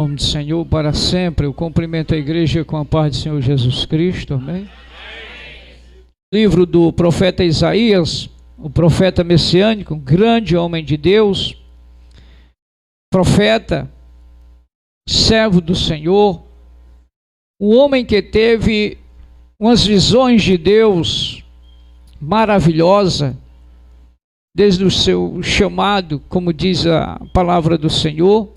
Em nome do Senhor para sempre. Eu cumprimento a igreja com a paz do Senhor Jesus Cristo. Amém. Livro do profeta Isaías, o profeta messiânico, um grande homem de Deus, profeta, servo do Senhor, um homem que teve umas visões de Deus maravilhosa, desde o seu chamado, como diz a palavra do Senhor,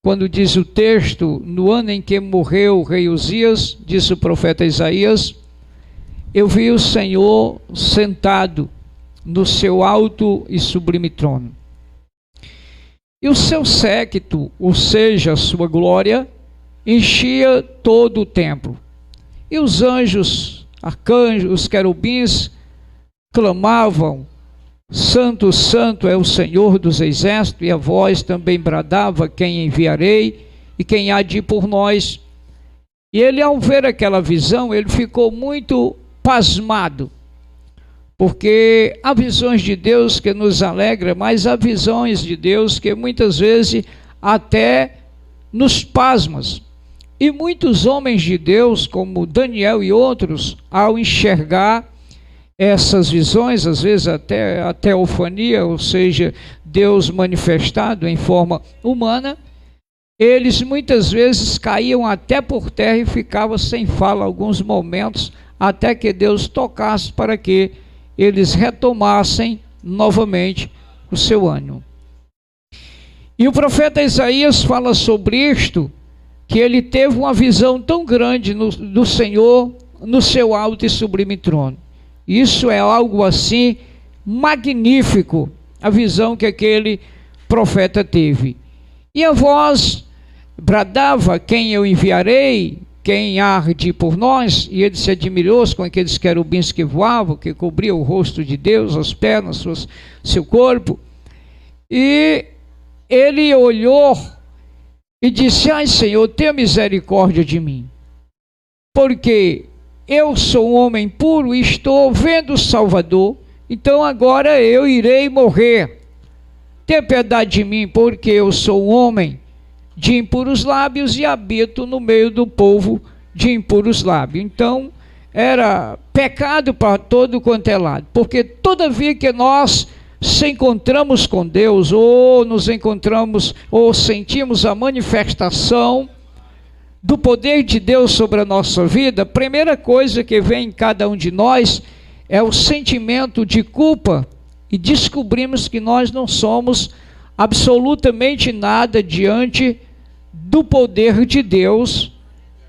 quando diz o texto, no ano em que morreu o rei Uzias, diz o profeta Isaías, eu vi o Senhor sentado no seu alto e sublime trono. E o seu séquito, ou seja, a sua glória, enchia todo o templo. E os anjos, arcanjos, os querubins, clamavam, Santo, Santo é o Senhor dos exércitos, e a voz também bradava, quem enviarei e quem há de ir por nós. E ele, ao ver aquela visão, ele ficou muito pasmado, porque há visões de Deus que nos alegram, mas há visões de Deus que muitas vezes até nos pasmam. E muitos homens de Deus, como Daniel e outros, ao enxergar essas visões, às vezes até a teofania, ou seja, Deus manifestado em forma humana, eles muitas vezes caíam até por terra e ficavam sem fala alguns momentos, até que Deus tocasse para que eles retomassem novamente o seu ânimo. E o profeta Isaías fala sobre isto, que ele teve uma visão tão grande do Senhor no seu alto e sublime trono. Isso é algo assim magnífico, a visão que aquele profeta teve. E a voz bradava, quem eu enviarei, quem há de ir por nós? E ele se admirou com aqueles querubins que voavam, que cobriam o rosto de Deus, as pernas, seu corpo. E ele olhou e disse, ai Senhor, tenha misericórdia de mim, porque eu sou um homem puro e estou vendo o Salvador, então agora eu irei morrer. Tenha piedade de mim, porque eu sou um homem de impuros lábios e habito no meio do povo de impuros lábios. Então, era pecado para todo quanto é lado, porque todavia que nós se encontramos com Deus, ou nos encontramos, ou sentimos a manifestação do poder de Deus sobre a nossa vida, a primeira coisa que vem em cada um de nós é o sentimento de culpa, e descobrimos que nós não somos absolutamente nada diante do poder de Deus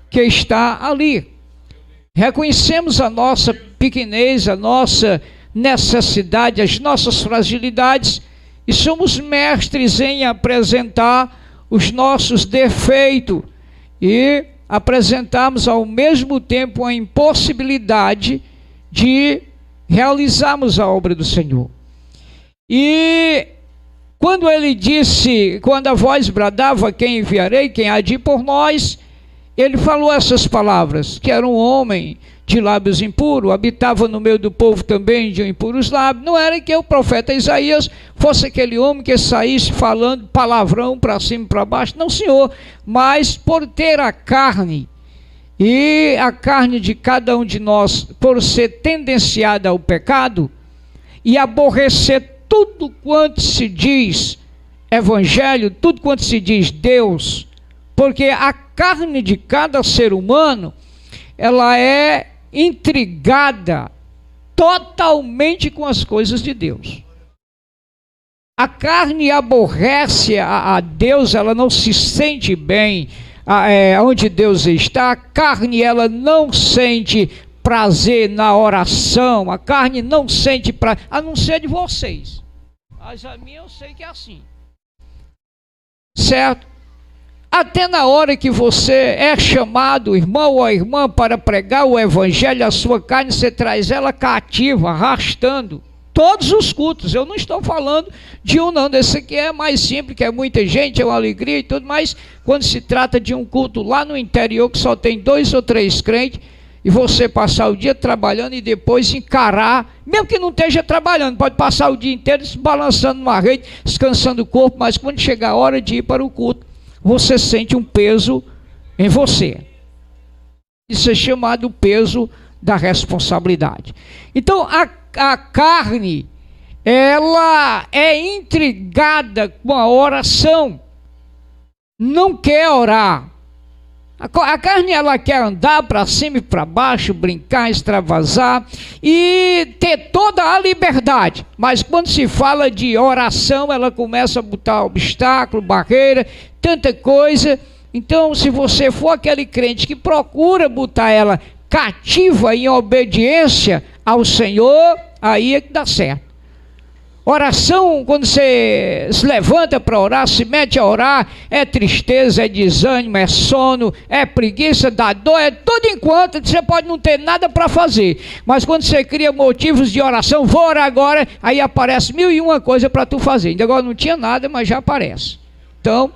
que está ali. Reconhecemos a nossa pequenez, a nossa necessidade, as nossas fragilidades, e somos mestres em apresentar os nossos defeitos, e apresentamos ao mesmo tempo a impossibilidade de realizarmos a obra do Senhor. E quando ele disse, quando a voz bradava, quem enviarei, quem há de ir por nós, ele falou essas palavras, que era um homem de lábios impuros, habitava no meio do povo também de impuros lábios. Não era que o profeta Isaías fosse aquele homem que saísse falando palavrão para cima e para baixo, não senhor, mas por ter a carne, e a carne de cada um de nós, por ser tendenciada ao pecado, e aborrecer tudo quanto se diz evangelho, tudo quanto se diz Deus, porque a carne de cada ser humano, ela é intrigada totalmente com as coisas de Deus. A carne aborrece a Deus, ela não se sente bem onde Deus está. A carne, ela não sente prazer na oração, a carne não sente prazer, a não ser de vocês. Mas a minha eu sei que é assim, certo? Até na hora que você é chamado, irmão ou irmã, para pregar o evangelho, a sua carne, você traz ela cativa, arrastando. Todos os cultos, eu não estou falando de um não, desse aqui é mais simples, que é muita gente, é uma alegria e tudo, mas quando se trata de um culto lá no interior, que só tem 2 ou 3 crentes, e você passar o dia trabalhando e depois encarar, mesmo que não esteja trabalhando, pode passar o dia inteiro se balançando numa rede, descansando o corpo, mas quando chegar a hora de ir para o culto, você sente um peso em você. Isso é chamado peso da responsabilidade. Então a carne, ela é intrigada com a oração, não quer orar. A carne, ela quer andar para cima e para baixo, brincar, extravasar e ter toda a liberdade. Mas quando se fala de oração, ela começa a botar obstáculo, barreira, tanta coisa. Então, se você for aquele crente que procura botar ela cativa em obediência ao Senhor, aí é que dá certo. Oração, quando você se levanta para orar, se mete a orar, é tristeza, é desânimo, é sono, é preguiça, dá dor, é tudo enquanto você pode não ter nada para fazer. Mas quando você cria motivos de oração, vou orar agora, aí aparece 1001 coisa para tu fazer. Ainda agora não tinha nada, mas já aparece. Então,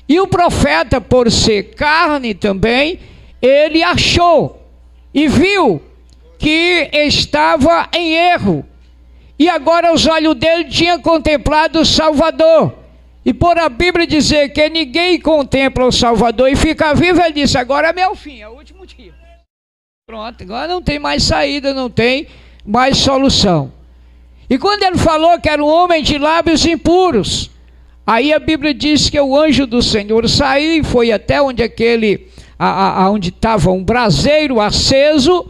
e o profeta, por ser carne também, ele achou e viu que estava em erro. E agora os olhos dele tinham contemplado o Salvador. E por a Bíblia dizer que ninguém contempla o Salvador e fica vivo, ele disse, agora é meu fim, é o último dia. Pronto, agora não tem mais saída, não tem mais solução. E quando ele falou que era um homem de lábios impuros, aí a Bíblia diz que o anjo do Senhor saiu e foi até onde onde estava um braseiro aceso,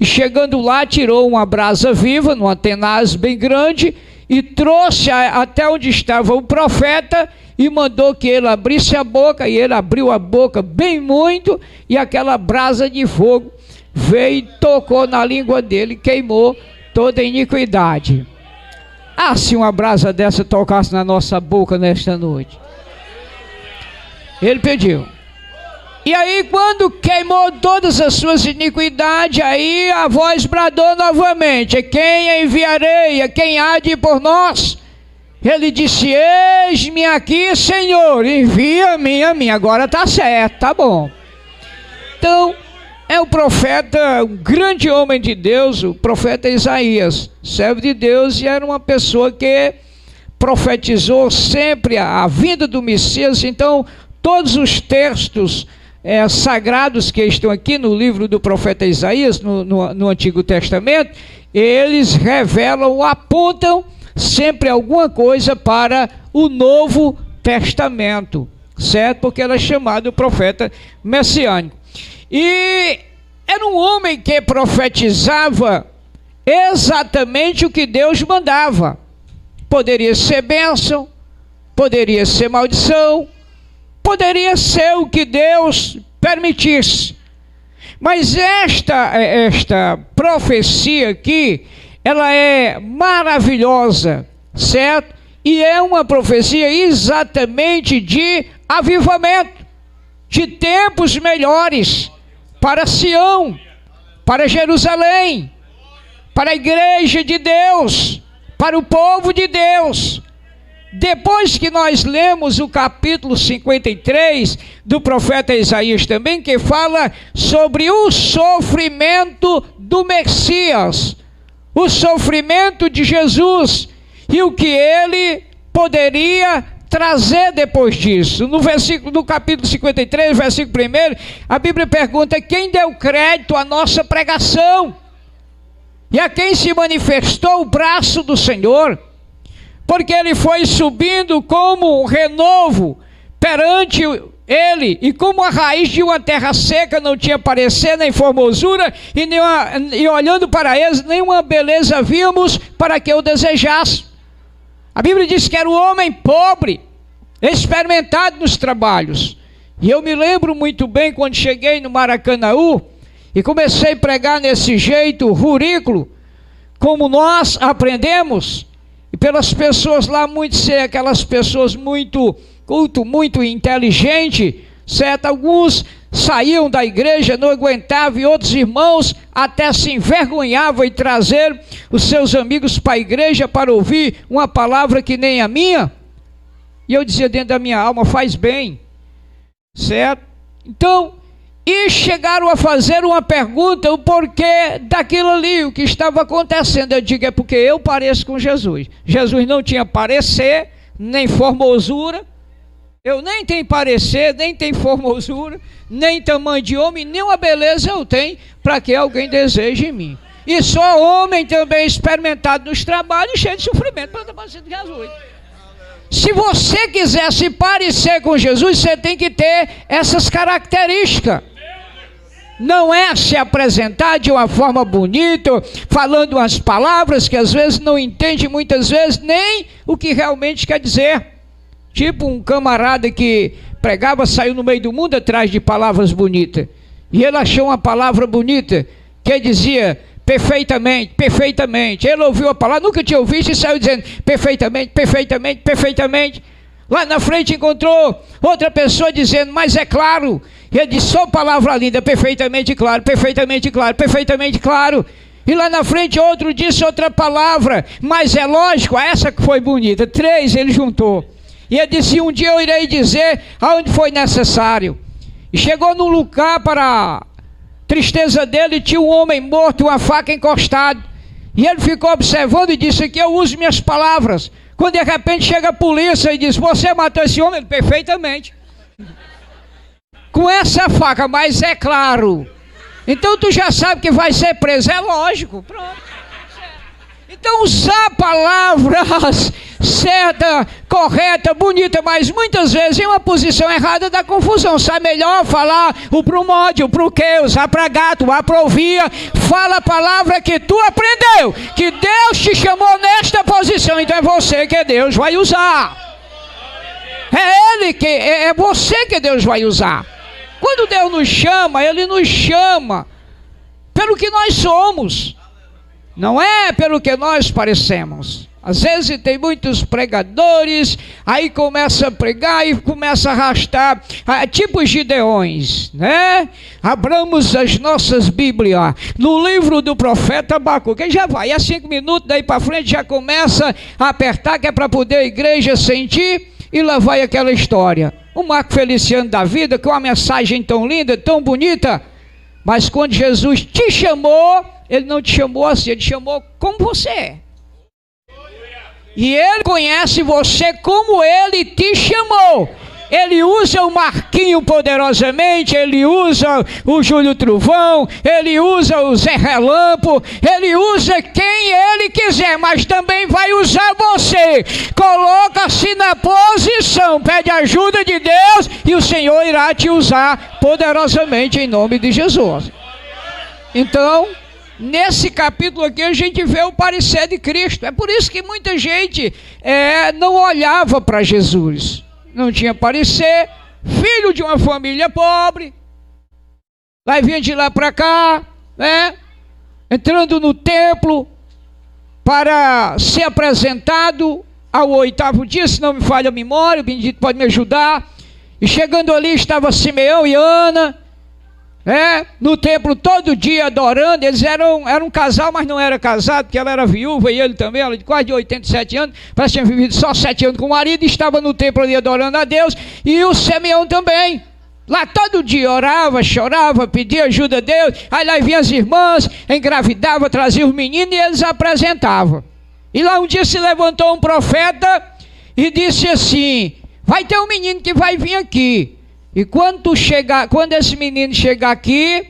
e chegando lá, tirou uma brasa viva, numa tenaz bem grande, e trouxe até onde estava o profeta, e mandou que ele abrisse a boca, e ele abriu a boca bem muito, e aquela brasa de fogo veio e tocou na língua dele, queimou toda a iniquidade. Ah, se uma brasa dessa tocasse na nossa boca nesta noite. Ele pediu. E aí quando queimou todas as suas iniquidades, aí a voz bradou novamente, a quem enviarei, a quem há de ir por nós? Ele disse, eis-me aqui, Senhor, envia-me a mim. Agora está certo, tá bom. Então, é o profeta, um grande homem de Deus, o profeta Isaías, servo de Deus, e era uma pessoa que profetizou sempre a vinda do Messias. Então, todos os textos sagrados que estão aqui no livro do profeta Isaías, no Antigo Testamento, eles revelam, apontam sempre alguma coisa para o Novo Testamento, certo? Porque ele é chamado profeta messiânico. E era um homem que profetizava exatamente o que Deus mandava. Poderia ser bênção, poderia ser maldição, poderia ser o que Deus permitisse. Mas esta profecia aqui, ela é maravilhosa, certo? E é uma profecia exatamente de avivamento, de tempos melhores para Sião, para Jerusalém, para a igreja de Deus, para o povo de Deus. Depois que nós lemos o capítulo 53 do profeta Isaías também, que fala sobre o sofrimento do Messias, o sofrimento de Jesus e o que ele poderia trazer depois disso. No capítulo 53, versículo 1, a Bíblia pergunta, quem deu crédito à nossa pregação? E a quem se manifestou o braço do Senhor? Porque ele foi subindo como um renovo perante ele, e como a raiz de uma terra seca, não tinha parecer nem formosura, e olhando para eles, nenhuma beleza vimos para que eu desejasse. A Bíblia diz que era um homem pobre, experimentado nos trabalhos. E eu me lembro muito bem quando cheguei no Maracanaú, e comecei a pregar nesse jeito rurículo, como nós aprendemos, e pelas pessoas lá, aquelas pessoas muito culto, muito inteligente, certo? Alguns saíam da igreja, não aguentavam, e outros irmãos até se envergonhavam em trazer os seus amigos para a igreja para ouvir uma palavra que nem a minha. E eu dizia dentro da minha alma, faz bem, certo? Então, e chegaram a fazer uma pergunta, o porquê daquilo ali, o que estava acontecendo. Eu digo, é porque eu pareço com Jesus. Jesus não tinha parecer, nem formosura, Eu nem tenho parecer, nem tenho formosura, nem tamanho de homem, nenhuma beleza eu tenho para que alguém deseje em mim. E sou homem também experimentado nos trabalhos, cheio de sofrimento para parecer de Jesus. Se você quiser se parecer com Jesus, você tem que ter essas características. Não é se apresentar de uma forma bonita, falando umas palavras que às vezes não entende muitas vezes nem o que realmente quer dizer. Tipo um camarada que pregava, saiu no meio do mundo atrás de palavras bonitas. E ele achou uma palavra bonita que dizia perfeitamente, perfeitamente. Ele ouviu a palavra, nunca tinha ouvido e saiu dizendo perfeitamente, perfeitamente, perfeitamente. Lá na frente encontrou outra pessoa dizendo, mas é claro. E ele disse, só palavra linda, perfeitamente claro, perfeitamente claro, perfeitamente claro. E lá na frente outro disse outra palavra, mas é lógico, essa que foi bonita. 3 ele juntou. E ele disse, um dia eu irei dizer aonde foi necessário. E chegou num lugar para tristeza dele, tinha um homem morto, uma faca encostada. E ele ficou observando e disse que eu uso minhas palavras. Quando de repente chega a polícia e diz, você matou esse homem? Perfeitamente. Com essa faca, mas é claro. Então tu já sabe que vai ser preso, é lógico. Pronto. Então usar palavras certa, correta, bonita, mas muitas vezes em uma posição errada dá confusão. Sai melhor falar o pro mod, o pro que, usar para gato, o aprovia. Fala a palavra que tu aprendeu, que Deus te chamou nesta posição. Então é você que Deus vai usar. É Ele que, é você que Deus vai usar. Quando Deus nos chama, Ele nos chama pelo que nós somos. Não é pelo que nós parecemos. Às vezes tem muitos pregadores, aí começa a pregar e começa a arrastar, tipo Gideões, né? Abramos as nossas Bíblias no livro do profeta Abacuque, que já vai, há 5 minutos, daí para frente já começa a apertar, que é para poder a igreja sentir, e lá vai aquela história. O Marco Feliciano da vida, com uma mensagem tão linda, tão bonita, mas quando Jesus te chamou, Ele não te chamou assim, Ele te chamou como você é. E Ele conhece você como Ele te chamou. Ele usa o Marquinho poderosamente, Ele usa o Júlio Trovão, Ele usa o Zé Relampo, Ele usa quem Ele quiser, mas também vai usar você. Coloca-se na posição, pede ajuda de Deus e o Senhor irá te usar poderosamente em nome de Jesus. Então, nesse capítulo aqui a gente vê o parecer de Cristo. É por isso que muita gente não olhava para Jesus. Não tinha parecer, filho de uma família pobre, vai vir de lá para cá, né? Entrando no templo para ser apresentado ao 8º dia, se não me falha a memória, o bendito pode me ajudar. E chegando ali estava Simeão e Ana, no templo todo dia adorando. Eles eram um casal, mas não era casado, porque ela era viúva e ele também, ela de quase de 87 anos, parece que tinha vivido só 7 anos com o marido, e estava no templo ali adorando a Deus, e o Simeão também, lá todo dia orava, chorava, pedia ajuda a Deus. Aí lá vinham as irmãs, engravidava, trazia os meninos e eles apresentavam. E lá um dia se levantou um profeta e disse assim, vai ter um menino que vai vir aqui. E quando esse menino chegar aqui,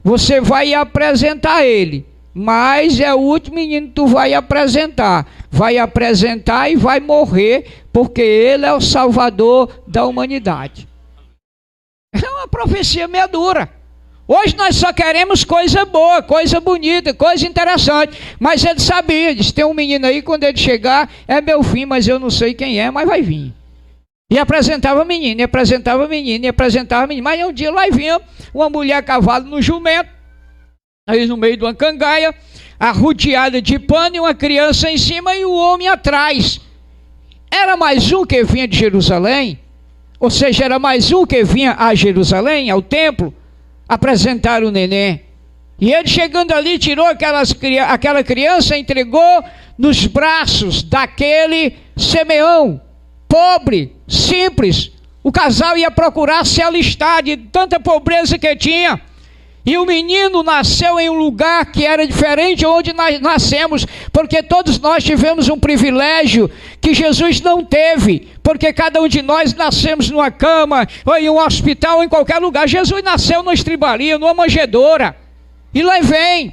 você vai apresentar ele. Mas é o último menino que tu vai apresentar. Vai apresentar e vai morrer, porque ele é o salvador da humanidade. É uma profecia meio dura. Hoje nós só queremos coisa boa, coisa bonita, coisa interessante. Mas ele sabia, disse, tem um menino aí, quando ele chegar, é meu filho, mas eu não sei quem é, mas vai vir. E apresentava menino, e apresentava menino, e apresentava menino. Mas um dia lá vinha uma mulher a cavalo no jumento, aí no meio de uma cangaia, arrodeada de pano, e uma criança em cima e o homem atrás. Era mais um que vinha de Jerusalém, ou seja, era mais um que vinha a Jerusalém, ao templo, apresentar o neném. E ele chegando ali, tirou aquela criança, entregou nos braços daquele Simeão, pobre, simples. O casal ia procurar se alistar de tanta pobreza que tinha. E o menino nasceu em um lugar que era diferente onde nós nascemos, porque todos nós tivemos um privilégio que Jesus não teve, porque cada um de nós nascemos numa cama, ou em um hospital, ou em qualquer lugar. Jesus nasceu numa estribaria, numa manjedoura, e lá vem.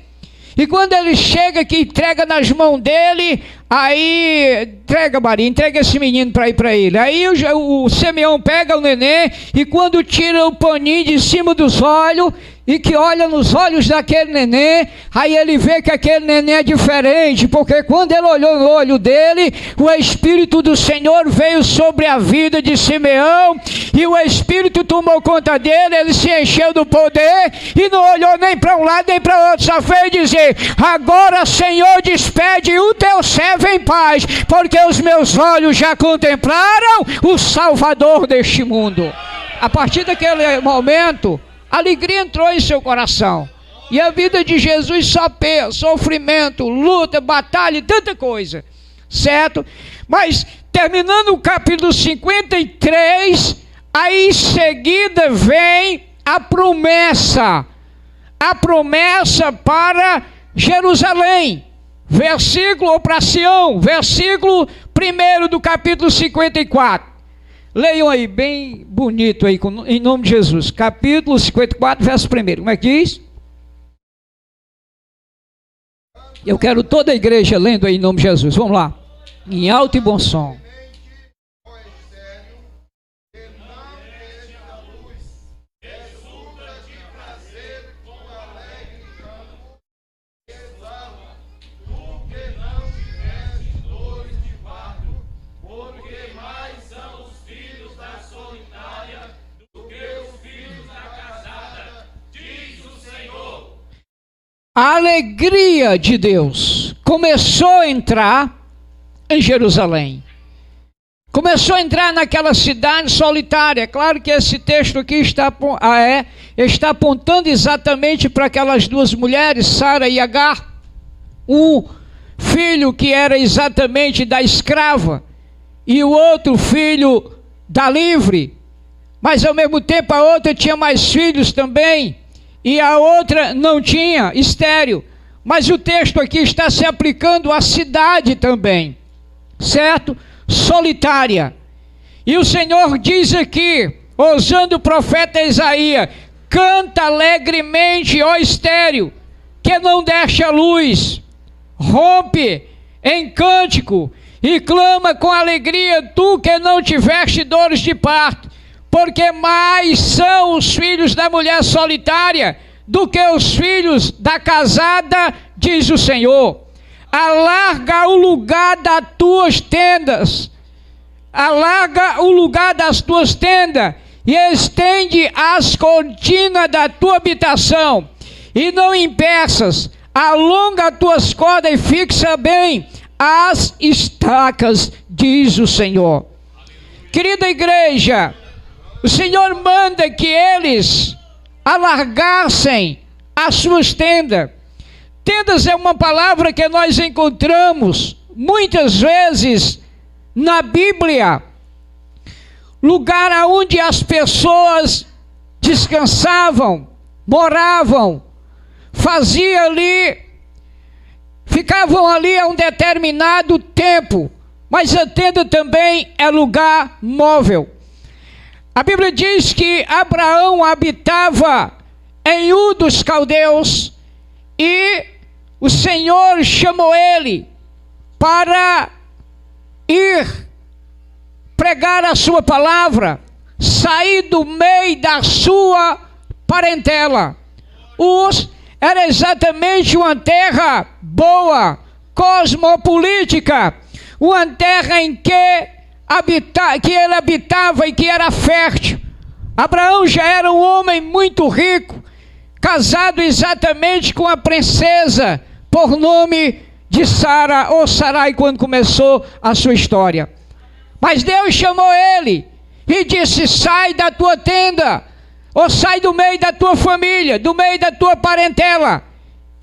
E quando ele chega, que entrega nas mãos dele, aí entrega Maria, entrega esse menino para ir para ele. Aí o Simeão pega o neném, e quando tira o paninho de cima dos olhos, e que olha nos olhos daquele neném, aí ele vê que aquele neném é diferente, porque quando ele olhou no olho dele, o Espírito do Senhor veio sobre a vida de Simeão, e o Espírito tomou conta dele, ele se encheu do poder, e não olhou nem para um lado nem para outro, só veio dizer: agora, Senhor, despede o teu servo em paz, porque os meus olhos já contemplaram o Salvador deste mundo. A partir daquele momento, a alegria entrou em seu coração. E a vida de Jesus só sofrimento, luta, batalha e tanta coisa. Certo? Mas terminando o capítulo 53, aí em seguida vem a promessa. A promessa para Jerusalém. Versículo, ou para Sião, versículo 1 do capítulo 54. Leiam aí, bem bonito aí, em nome de Jesus. Capítulo 54, verso 1. Como é que diz? Eu quero toda a igreja lendo aí em nome de Jesus. Vamos lá. Em alto e bom som. A alegria de Deus começou a entrar em Jerusalém. Começou a entrar naquela cidade solitária. Claro que esse texto aqui está apontando exatamente para aquelas duas mulheres, Sara e Agar. Um filho que era exatamente da escrava e o outro filho da livre. Mas ao mesmo tempo a outra tinha mais filhos também. E a outra não tinha, estéril. Mas o texto aqui está se aplicando à cidade também, certo? Solitária. E o Senhor diz aqui, usando o profeta Isaías: canta alegremente, ó estéril, que não deste a luz. Rompe em cântico e clama com alegria, tu que não tiveste dores de parto. Porque mais são os filhos da mulher solitária do que os filhos da casada, diz o Senhor. Alarga o lugar das tuas tendas, alarga o lugar das tuas tendas, e estende as cortinas da tua habitação, e não impeças, alonga as tuas cordas e fixa bem as estacas, diz o Senhor. Querida igreja, o Senhor manda que eles alargassem as suas tendas. Tendas é uma palavra que nós encontramos muitas vezes na Bíblia. Lugar onde as pessoas descansavam, moravam, faziam ali, ficavam ali a um determinado tempo. Mas a tenda também é lugar móvel. A Bíblia diz que Abraão habitava em Ur dos Caldeus e o Senhor chamou ele para ir pregar a sua palavra, sair do meio da sua parentela. Ur era exatamente uma terra boa, cosmopolítica, uma terra em que ele habitava e que era fértil. Abraão já era um homem muito rico, casado exatamente com a princesa por nome de Sara, ou Sarai, quando começou a sua história. Mas Deus chamou ele e disse: sai da tua tenda, ou sai do meio da tua família, do meio da tua parentela,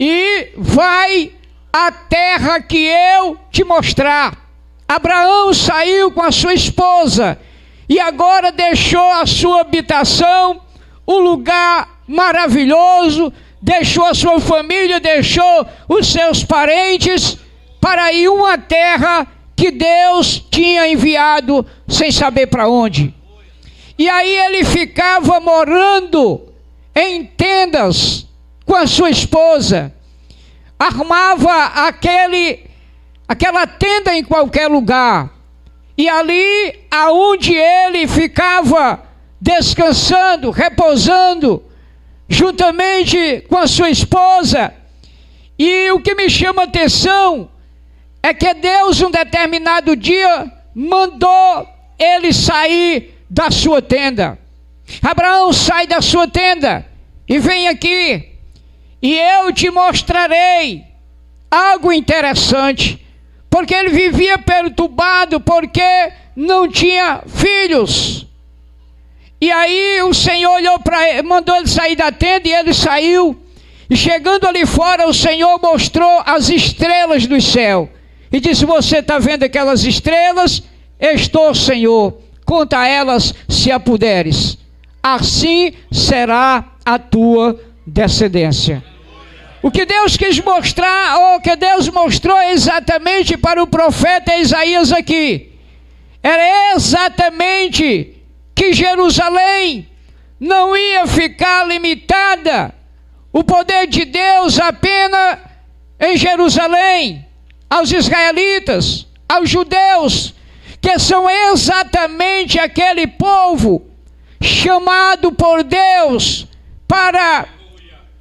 e vai à terra que eu te mostrar. Abraão saiu com a sua esposa e agora deixou a sua habitação, o lugar maravilhoso, deixou a sua família, deixou os seus parentes para ir uma terra que Deus tinha enviado sem saber para onde. E aí ele ficava morando em tendas com a sua esposa, armava aquela tenda em qualquer lugar, e ali aonde ele ficava descansando, repousando, juntamente com a sua esposa. E o que me chama a atenção é que Deus, um determinado dia, mandou ele sair da sua tenda. Abraão, sai da sua tenda e vem aqui, e eu te mostrarei algo interessante. Porque ele vivia perturbado, porque não tinha filhos. E aí o Senhor olhou para ele, mandou ele sair da tenda, e ele saiu. E chegando ali fora, o Senhor mostrou as estrelas do céu. E disse: você está vendo aquelas estrelas? Estou, Senhor, conta elas se a puderes. Assim será a tua descendência. O que Deus quis mostrar, ou que Deus mostrou exatamente para o profeta Isaías aqui, era exatamente que Jerusalém não ia ficar limitada, o poder de Deus apenas em Jerusalém, aos israelitas, aos judeus, que são exatamente aquele povo chamado por Deus para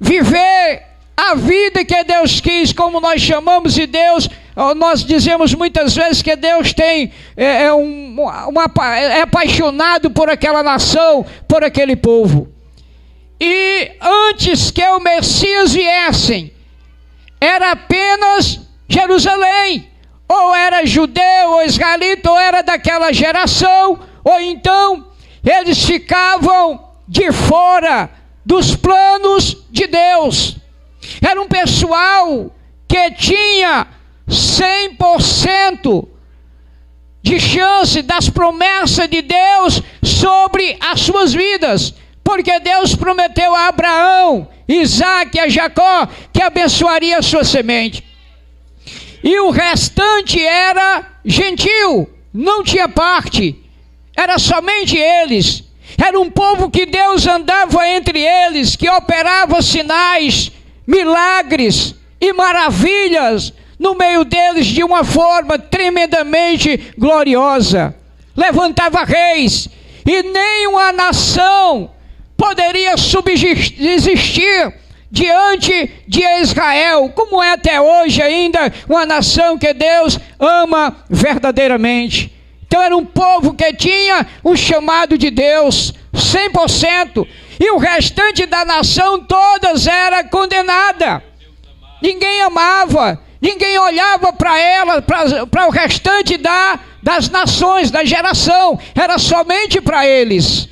viver a vida que Deus quis, como nós chamamos de Deus. Nós dizemos muitas vezes que Deus é apaixonado por aquela nação, por aquele povo. E antes que o Messias viesse, era apenas Jerusalém, ou era judeu, ou israelita, ou era daquela geração, ou então eles ficavam de fora dos planos de Deus. Era um pessoal que tinha 100% de chance das promessas de Deus sobre as suas vidas, porque Deus prometeu a Abraão, Isaque e a Jacó que abençoaria a sua semente. E o restante era gentil, não tinha parte, era somente eles. Era um povo que Deus andava entre eles, que operava sinais, milagres e maravilhas no meio deles de uma forma tremendamente gloriosa. Levantava reis, e nenhuma nação poderia subsistir diante de Israel, como é até hoje ainda uma nação que Deus ama verdadeiramente. Então era um povo que tinha o chamado de Deus 100%, e o restante da nação todas era condenada. Ninguém amava, ninguém olhava para ela, para o restante das nações, da geração, era somente para eles.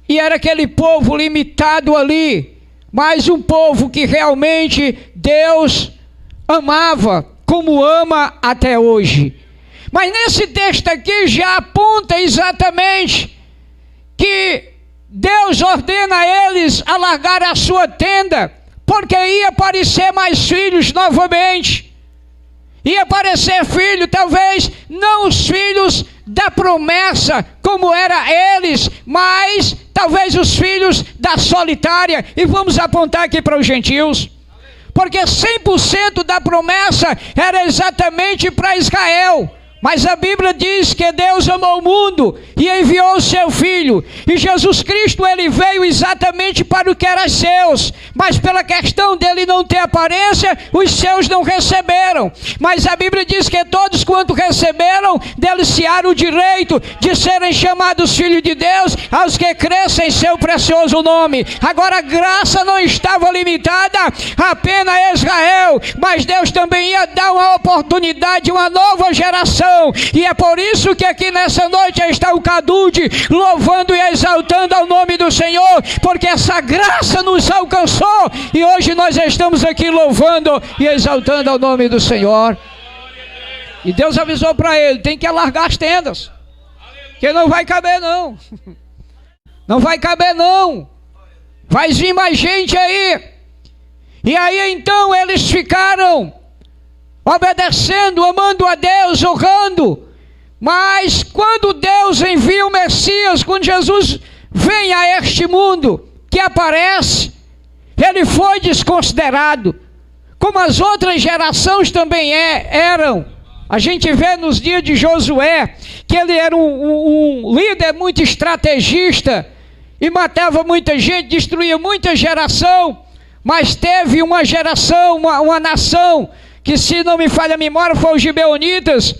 E era aquele povo limitado ali, mas um povo que realmente Deus amava, como ama até hoje. Mas nesse texto aqui já aponta exatamente que Deus ordena a eles alargar a sua tenda, porque ia aparecer mais filhos novamente. Ia aparecer filho, talvez não os filhos da promessa, como era eles, mas talvez os filhos da solitária. E vamos apontar aqui para os gentios, porque 100% da promessa era exatamente para Israel. Mas a Bíblia diz que Deus amou o mundo e enviou o seu Filho. E Jesus Cristo, ele veio exatamente para o que era seus. Mas pela questão dele não ter aparência, os seus não receberam. Mas a Bíblia diz que todos quanto receberam, deliciaram o direito de serem chamados filhos de Deus, aos que crescem em seu precioso nome. Agora a graça não estava limitada apenas a Israel, mas Deus também ia dar uma oportunidade, uma nova geração. E é por isso que aqui nessa noite está o Cadude louvando e exaltando ao nome do Senhor, porque essa graça nos alcançou e hoje nós estamos aqui louvando e exaltando ao nome do Senhor. E Deus avisou para ele: tem que alargar as tendas, que não vai caber não. Não vai caber não. vai vir mais gente aí. E aí então eles ficaram obedecendo, amando a Deus, honrando. Mas quando Deus envia o Messias, quando Jesus vem a este mundo, que aparece, ele foi desconsiderado, como as outras gerações também eram. A gente vê nos dias de Josué, que ele era um líder muito estrategista, e matava muita gente, destruía muita geração, mas teve uma geração, uma nação, que se não me falha a memória, foi os gibeonitas,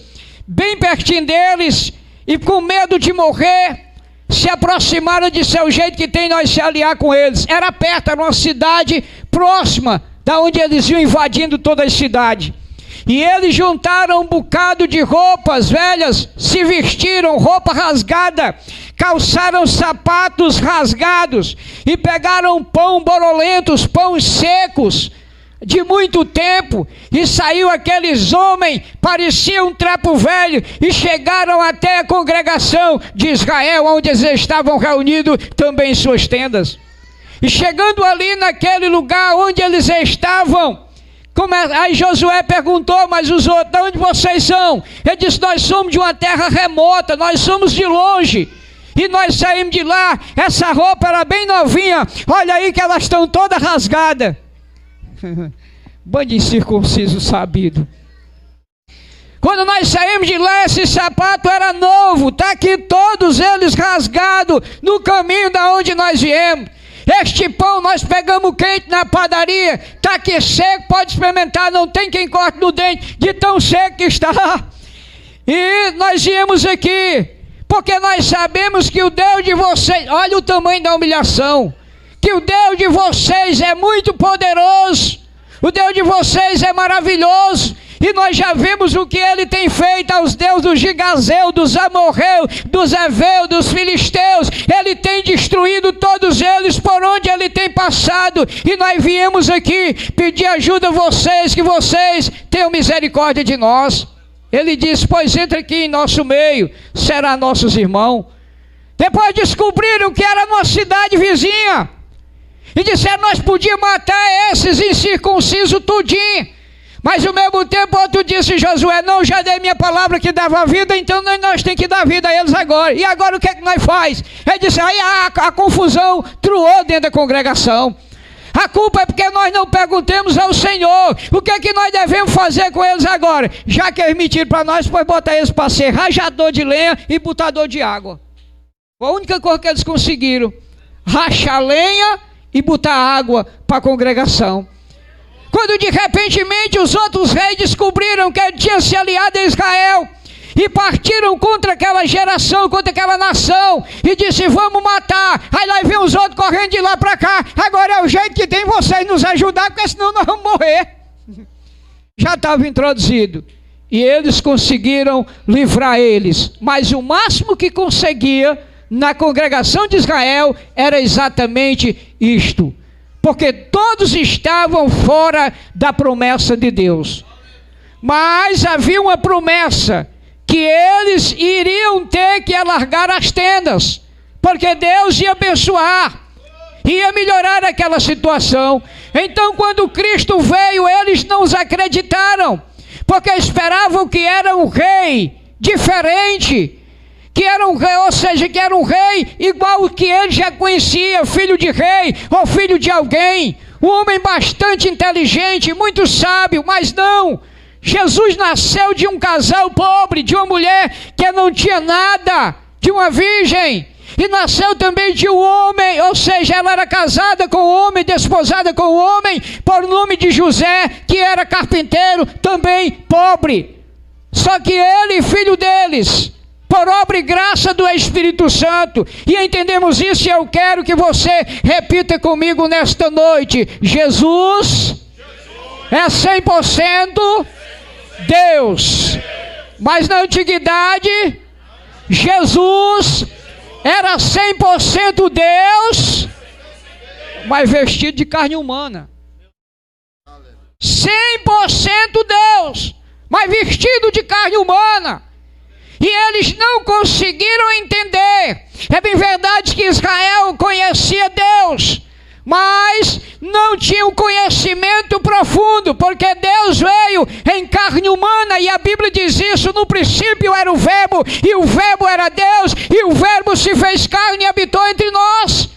bem pertinho deles, e com medo de morrer, se aproximaram de seu jeito que tem nós se aliar com eles. Era perto, era uma cidade próxima, da onde eles iam invadindo toda a cidade. E eles juntaram um bocado de roupas velhas, se vestiram, roupa rasgada, calçaram sapatos rasgados, e pegaram pão borolentos, pães secos, de muito tempo, e saiu aqueles homens, pareciam um trapo velho, e chegaram até a congregação de Israel, onde eles estavam reunidos também em suas tendas. E chegando ali naquele lugar onde eles estavam, aí Josué perguntou, mas os outros, de onde vocês são? Ele disse, nós somos de uma terra remota, nós somos de longe, e nós saímos de lá, essa roupa era bem novinha, olha aí que elas estão todas rasgadas. Bando de incircunciso sabido. Quando nós saímos de lá, esse sapato era novo, está aqui todos eles rasgados no caminho da onde nós viemos. Este pão nós pegamos quente na padaria, está aqui seco, pode experimentar, não tem quem corte no dente, de tão seco que está. E nós viemos aqui, porque nós sabemos que o Deus de vocês, olha o tamanho da humilhação, que o Deus de vocês é muito poderoso, o Deus de vocês é maravilhoso, e nós já vimos o que ele tem feito aos deuses dos Gigazeu, dos Amorreu, dos Eveu, dos Filisteus. Ele tem destruído todos eles por onde ele tem passado, e nós viemos aqui pedir ajuda a vocês, que vocês tenham misericórdia de nós. Ele disse, pois entra aqui em nosso meio, será nossos irmãos. Depois descobriram que era numa cidade vizinha, e disseram, nós podíamos matar esses incircuncisos tudinho. Mas ao mesmo tempo outro disse, Josué, não, já dei minha palavra que dava vida, então nós temos que dar vida a eles agora. E agora o que é que nós faz? Ele disse, aí a confusão truou dentro da congregação. A culpa é porque nós não perguntamos ao Senhor, o que é que nós devemos fazer com eles agora? Já que eles mentiram para nós, foi botar eles para ser rajador de lenha e botador de água. A única coisa que eles conseguiram, rachar lenha e botar água para a congregação. Quando de repentemente os outros reis descobriram que ele tinha se aliado a Israel e partiram contra aquela geração, contra aquela nação, e disse, vamos matar. Aí lá vem os outros correndo de lá para cá, agora é o jeito que tem vocês nos ajudar, porque senão nós vamos morrer. Já estava introduzido, e eles conseguiram livrar eles, mas o máximo que conseguia na congregação de Israel era exatamente isto, porque todos estavam fora da promessa de Deus. Mas havia uma promessa, que eles iriam ter que alargar as tendas, porque Deus ia abençoar, ia melhorar aquela situação. Então quando Cristo veio, eles não os acreditaram, porque esperavam que era um rei diferente, que era um rei, ou seja, que era um rei igual o que ele já conhecia, filho de rei, ou filho de alguém, um homem bastante inteligente, muito sábio, mas não. Jesus nasceu de um casal pobre, de uma mulher que não tinha nada, de uma virgem, e nasceu também de um homem, ou seja, ela era casada com um homem, desposada com um homem, por nome de José, que era carpinteiro, também pobre. Só que ele, filho deles, por obra e graça do Espírito Santo, e entendemos isso, e eu quero que você repita comigo nesta noite: Jesus é 100% Deus. Mas na antiguidade, Jesus era 100% Deus, mas vestido de carne humana. 100% Deus, mas vestido de carne humana. E eles não conseguiram entender. É bem verdade que Israel conhecia Deus, não tinham conhecimento profundo, porque Deus veio em carne humana, e a Bíblia diz isso: no princípio era o Verbo, e o Verbo era Deus, e o Verbo se fez carne e habitou entre nós.